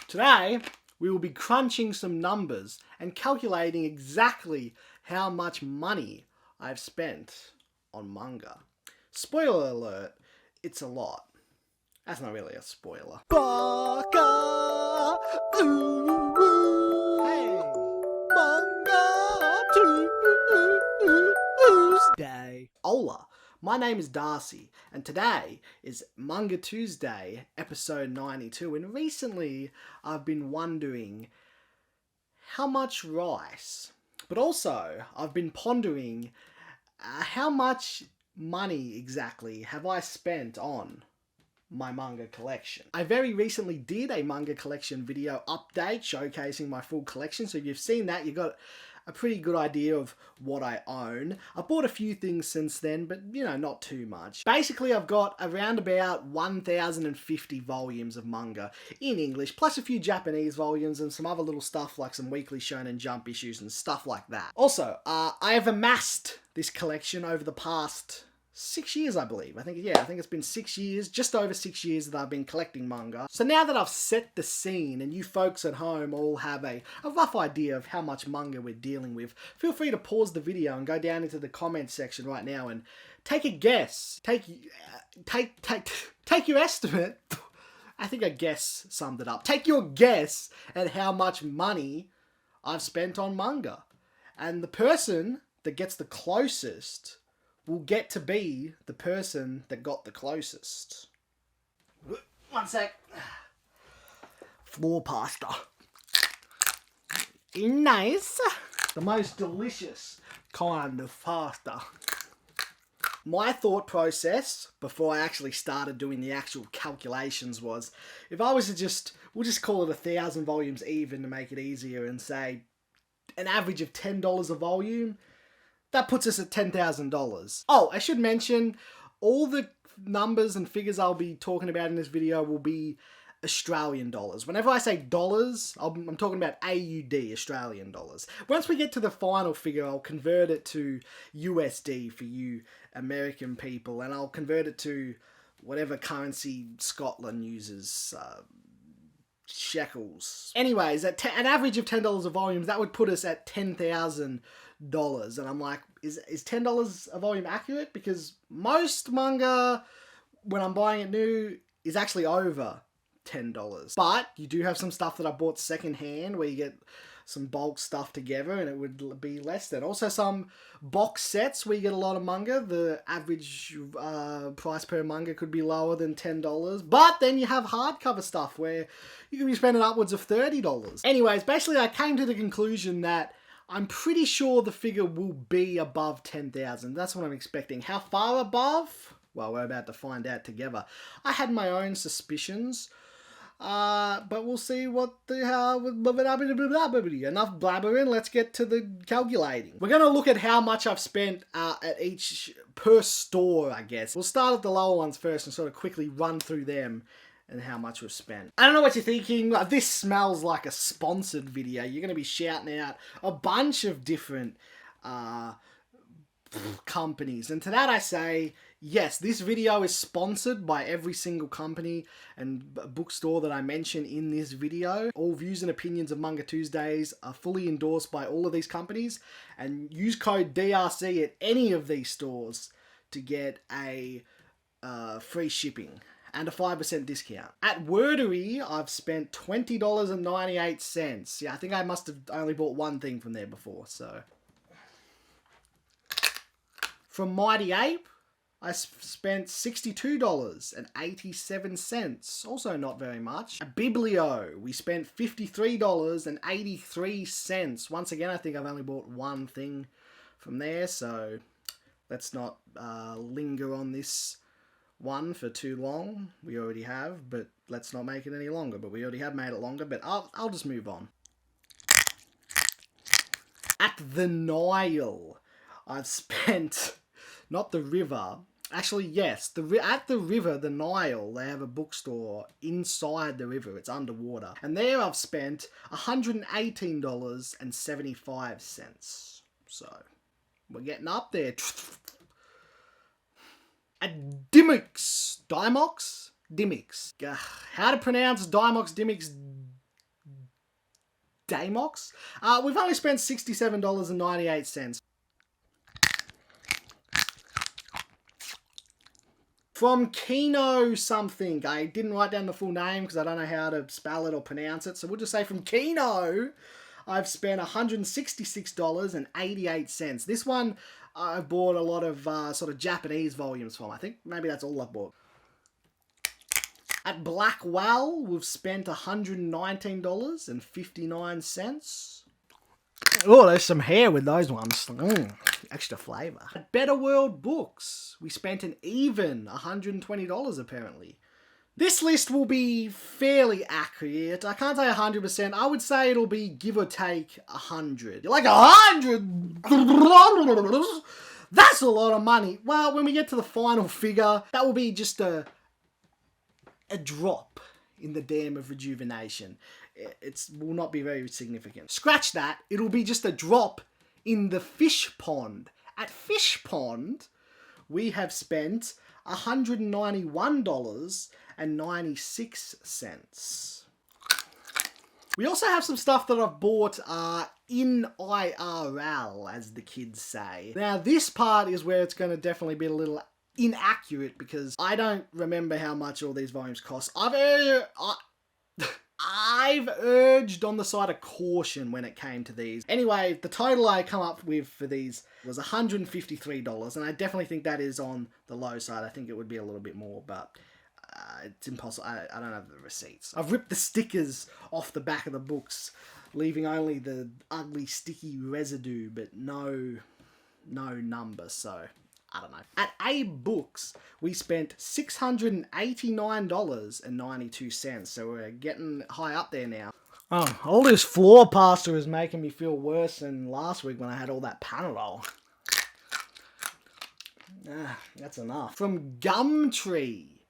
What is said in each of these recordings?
Today, we will be crunching some numbers and calculating exactly how much money I've spent on manga. Spoiler alert, it's a lot. That's not really a spoiler. Baka! Ooh, hey! Manga Tuesday. Hola, my name is Darcy, and today is Manga Tuesday, episode 92, and recently I've been wondering how much rice, but also I've been pondering how much money exactly have I spent on my manga collection. I very recently did a manga collection video update showcasing my full collection, so if you've seen that, you got a pretty good idea of what I own. I bought a few things since then, but you know, not too much. Basically, I've got around about 1,050 volumes of manga in English, plus a few Japanese volumes and some other little stuff like some Weekly Shonen Jump issues and stuff like that. Also, I have amassed this collection over the past 6 years, I believe. I think it's been 6 years, just over 6 years that I've been collecting manga. So now that I've set the scene and you folks at home all have a rough idea of how much manga we're dealing with, feel free to pause the video and go down into the comments section right now and take a guess. Take your estimate. I think a guess summed it up. Take your guess at how much money I've spent on manga. And the person that gets the closest will get to be the person that got the closest. One sec. Floor pasta. Nice. The most delicious kind of pasta. My thought process before I actually started doing the actual calculations was, if I was to we'll just call it 1,000 volumes even to make it easier and say an average of $10 a volume, that puts us at $10,000. Oh, I should mention, all the numbers and figures I'll be talking about in this video will be Australian dollars. Whenever I say dollars, I'm talking about AUD, Australian dollars. Once we get to the final figure, I'll convert it to USD for you American people, and I'll convert it to whatever currency Scotland uses, shekels. Anyways, at an average of $10 a volume, that would put us at $10,000. And I'm like, is $10 a volume accurate? Because most manga, when I'm buying it new, is actually over $10. But you do have some stuff that I bought secondhand where you get some bulk stuff together and it would be less than. Also some box sets where you get a lot of manga. The average price per manga could be lower than $10. But then you have hardcover stuff where you could be spending upwards of $30. Anyways, basically I came to the conclusion that I'm pretty sure the figure will be above 10,000. That's what I'm expecting. How far above? Well, we're about to find out together. I had my own suspicions, but we'll see what the hell. Enough blabbering. Let's get to the calculating. We're going to look at how much I've spent at each per store, I guess. We'll start at the lower ones first and sort of quickly run through them and how much we've spent. I don't know what you're thinking. This smells like a sponsored video. You're going to be shouting out a bunch of different companies. And to that I say, yes, this video is sponsored by every single company and bookstore that I mention in this video. All views and opinions of Manga Tuesdays are fully endorsed by all of these companies. And use code DRC at any of these stores to get a free shipping and a 5% discount. At Wordery, I've spent $20.98. Yeah, I think I must have only bought one thing from there before, so. From Mighty Ape, I spent $62.87. Also not very much. At Biblio, we spent $53.83. Once again, I think I've only bought one thing from there, so let's not linger on this one for too long. We already have, but let's not make it any longer. But we already have made it longer, but I'll just move on. At the Nile, I've spent, not the river, actually yes, at the river, the Nile, they have a bookstore inside the river. It's underwater. And there I've spent $118.75. So, we're getting up there. At Dimox. How to pronounce Dimox, Dimox, Damox. We've only spent $67.98. From Kino something. I didn't write down the full name because I don't know how to spell it or pronounce it. So we'll just say from Kino, I've spent $166.88. This one I've bought a lot of sort of Japanese volumes from. I think maybe that's all I've bought. At Blackwell, we've spent $119.59. Oh, there's some hair with those ones. Extra flavour. At Better World Books, we spent an even $120 apparently. This list will be fairly accurate. I can't say 100%. I would say it'll be give or take 100. You're like, 100? That's a lot of money. Well, when we get to the final figure, that will be just a drop in the dam of rejuvenation. It will not be very significant. Scratch that. It'll be just a drop in the fish pond. At Fish Pond, we have spent $191.96. We also have some stuff that I've bought in IRL, as the kids say. Now, this part is where it's going to definitely be a little inaccurate because I don't remember how much all these volumes cost. I've urged on the side of caution when it came to these. Anyway, the total I come up with for these was $153, and I definitely think that is on the low side. I think it would be a little bit more, but it's impossible. I don't have the receipts. I've ripped the stickers off the back of the books, leaving only the ugly sticky residue, but no number, so I don't know. At Abe Books, we spent $689.92, so we're getting high up there now. Oh, all this floor pasta is making me feel worse than last week when I had all that Panadol. That's enough. From Gumtree,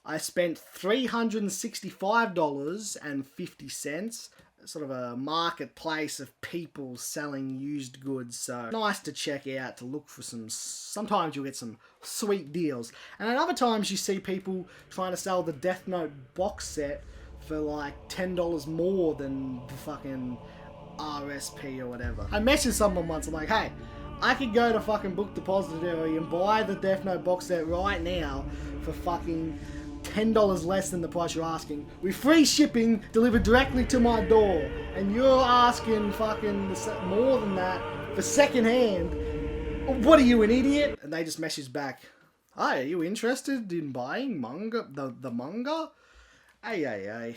I spent $365.50. Sort of a marketplace of people selling used goods, so nice to check out, to look for sometimes you'll get some sweet deals, and at other times you see people trying to sell the Death Note box set for like $10 more than the fucking RSP or whatever. I messaged someone once, I'm like, hey, I could go to fucking Book Depository and buy the Death Note box set right now for fucking $10 less than the price you're asking, with free shipping delivered directly to my door, and you're asking fucking more than that for second hand. What are you, an idiot? And they just message back, hi, are you interested in buying manga, the manga? Ay.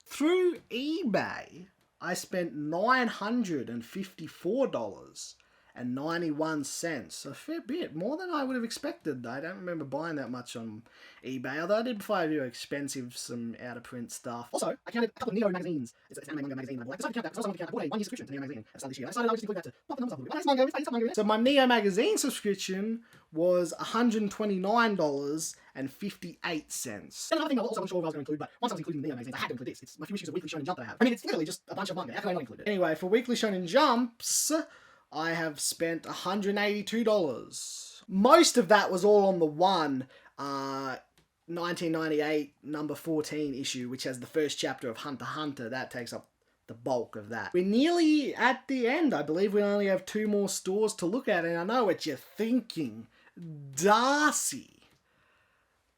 Through eBay, I spent $954.91. A fair bit, more than I would have expected. I don't remember buying that much on eBay, although I did buy a few expensive, some out-of-print stuff. Also, I counted a couple of Neo magazines. It's an anime manga magazine. I decided to count that because I also wanted to count. I bought a 1-year subscription to Neo magazine at the start of this year. I decided I would just include that to bump the numbers up a little bit. It's manga, it's manga. So my Neo magazine subscription was $129.58. Another thing I also wasn't sure if I was going to include, but once I was including the Neo magazines, I had to include this. It's my few issues of Weekly Shonen Jump that I have. I mean, it's literally just a bunch of manga. How can I not include it? Anyway, for Weekly Shonen Jumps, I have spent $182. Most of that was all on the one 1998 number 14 issue, which has the first chapter of Hunter x Hunter. That takes up the bulk of that. We're nearly at the end. I believe we only have 2 more stores to look at, and I know what you're thinking. Darcy.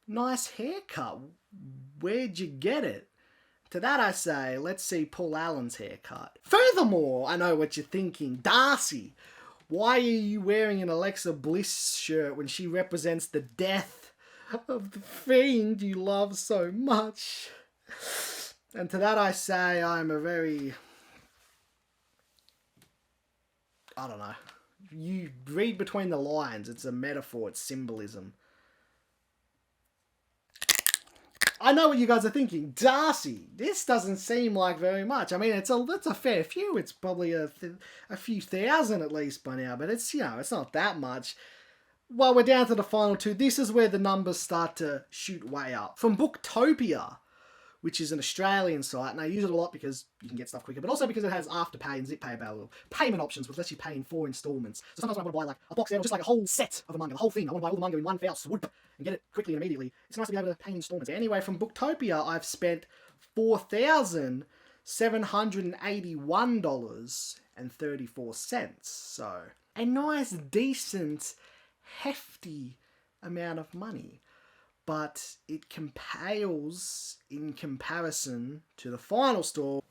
Nice haircut. Where'd you get it? To that I say, let's see Paul Allen's haircut. Furthermore, I know what you're thinking. Darcy, why are you wearing an Alexa Bliss shirt when she represents the death of the fiend you love so much? And to that I say, I'm a very... I don't know. You read between the lines. It's a metaphor. It's symbolism. I know what you guys are thinking. Darcy, this doesn't seem like very much. I mean, it's a fair few. It's probably a few thousand at least by now, but it's, it's not that much. Well, we're down to the final 2. This is where the numbers start to shoot way up. From Booktopia, which is an Australian site, and I use it a lot because you can get stuff quicker, but also because it has Afterpay and ZipPay available. Payment options, which lets you pay in 4 installments. So sometimes when I want to buy like a box set or just like a whole set of a manga, the whole thing, I want to buy all the manga in one foul swoop and get it quickly and immediately. It's nice to be able to pay in installments. Anyway, from Booktopia, I've spent $4,781.34. So a nice, decent, hefty amount of money. But it pales in comparison to the final store.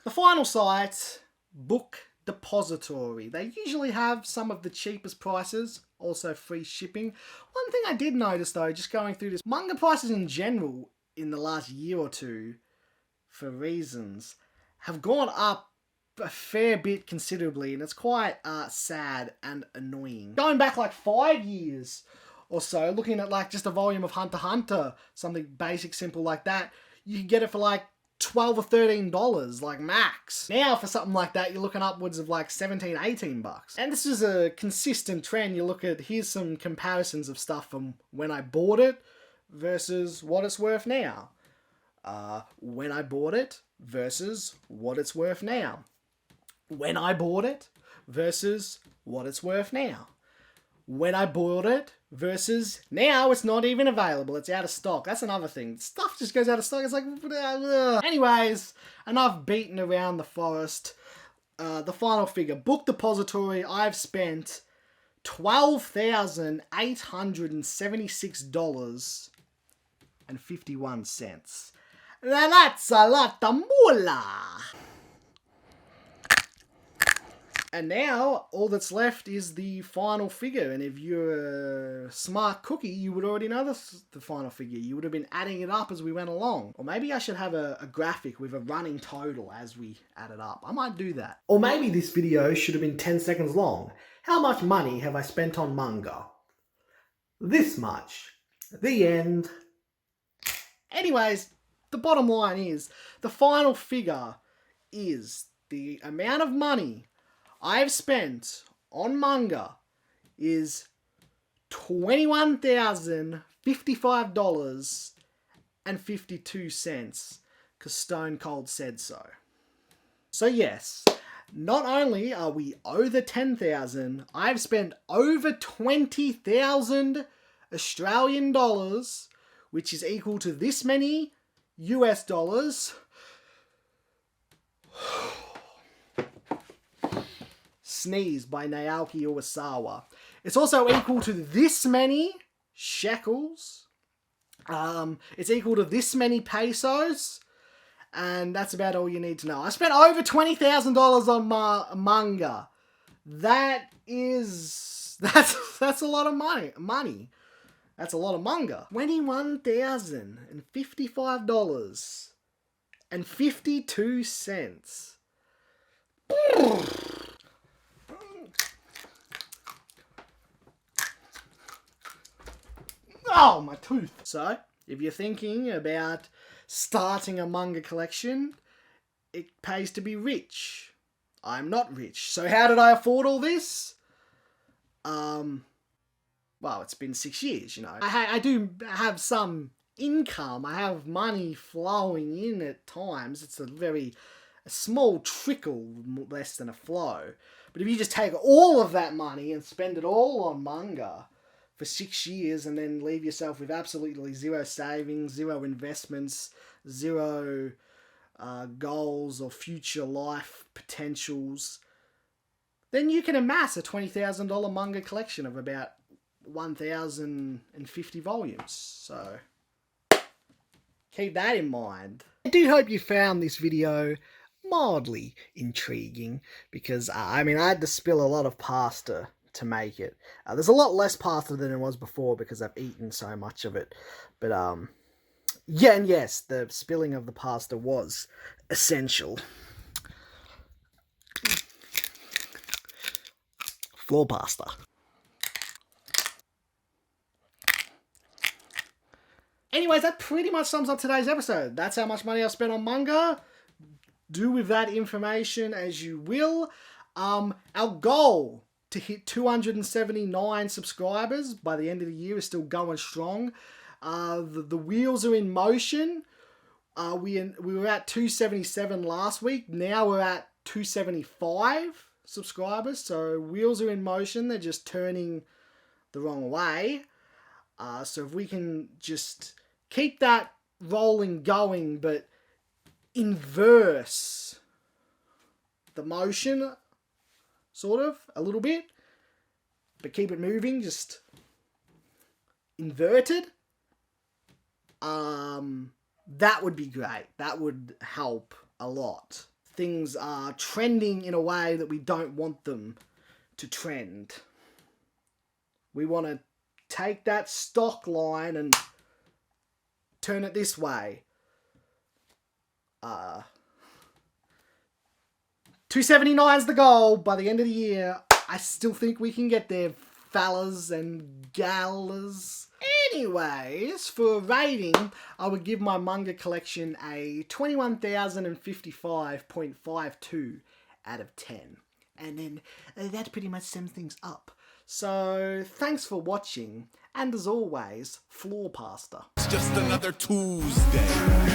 The final site, Book Depository. They usually have some of the cheapest prices, also free shipping. One thing I did notice though, just going through this, manga prices in general in the last year or two, for reasons, have gone up a fair bit considerably, and it's quite sad and annoying. Going back like 5 years or so, looking at like just a volume of Hunter x Hunter, something basic, simple like that, you can get it for like $12 or $13, like max. Now for something like that, you're looking upwards of like 17, 18 bucks. And this is a consistent trend. You look at, here's some comparisons of stuff from when I bought it versus what it's worth now. When I bought it versus what it's worth now. When I bought it versus what it's worth now. When I bought it versus now it's not even available. It's out of stock. That's another thing. Stuff just goes out of stock. It's like... Anyways, enough beating around the forest. The final figure. Book Depository. I've spent $12,876.51. Now that's a lot of moolah. And now, all that's left is the final figure. And if you're a smart cookie, you would already know the final figure. You would have been adding it up as we went along. Or maybe I should have a graphic with a running total as we add it up. I might do that. Or maybe this video should have been 10 seconds long. How much money have I spent on manga? This much. The end. Anyways, the bottom line is, the final figure is the amount of money I've spent on manga is $21,055.52 because Stone Cold said so. So yes, not only are we over 10,000, I've spent over 20,000 Australian dollars, which is equal to this many US dollars. Sneeze by Naoki Iwasawa. It's also equal to this many shekels. It's equal to this many pesos. And that's about all you need to know. I spent over $20,000 on manga. That's a lot of money. That's a lot of manga. $21,055.52. Oh, my tooth. So, if you're thinking about starting a manga collection, it pays to be rich. I'm not rich. So how did I afford all this? Well, it's been 6 years, you know. I do have some income. I have money flowing in at times. It's a small trickle, less than a flow. But if you just take all of that money and spend it all on manga for 6 years and then leave yourself with absolutely zero savings, zero investments, zero goals or future life potentials, then you can amass a $20,000 manga collection of about 1,050 volumes. So keep that in mind. I do hope you found this video mildly intriguing because, I had to spill a lot of pasta to make it. There's a lot less pasta than it was before because I've eaten so much of it. But, yeah, and yes, the spilling of the pasta was essential. Floor pasta. Anyways, that pretty much sums up today's episode. That's how much money I spent on manga. Do with that information as you will. Our goal to hit 279 subscribers by the end of the year is still going strong. The wheels are in motion. We were at 277 last week. Now we're at 275 subscribers. So wheels are in motion. They're just turning the wrong way. So if we can just keep that rolling going, but inverse the motion, sort of, a little bit, but keep it moving, just inverted, that would be great. That would help a lot. Things are trending in a way that we don't want them to trend. We want to take that stock line and turn it this way. 279 is the goal by the end of the year. I still think we can get there, fellas and galas. Anyways, for a rating, I would give my manga collection a 21,055.52 out of 10. And then that pretty much sums things up. So, thanks for watching, and as always, Floor Pastor. It's just another Tuesday.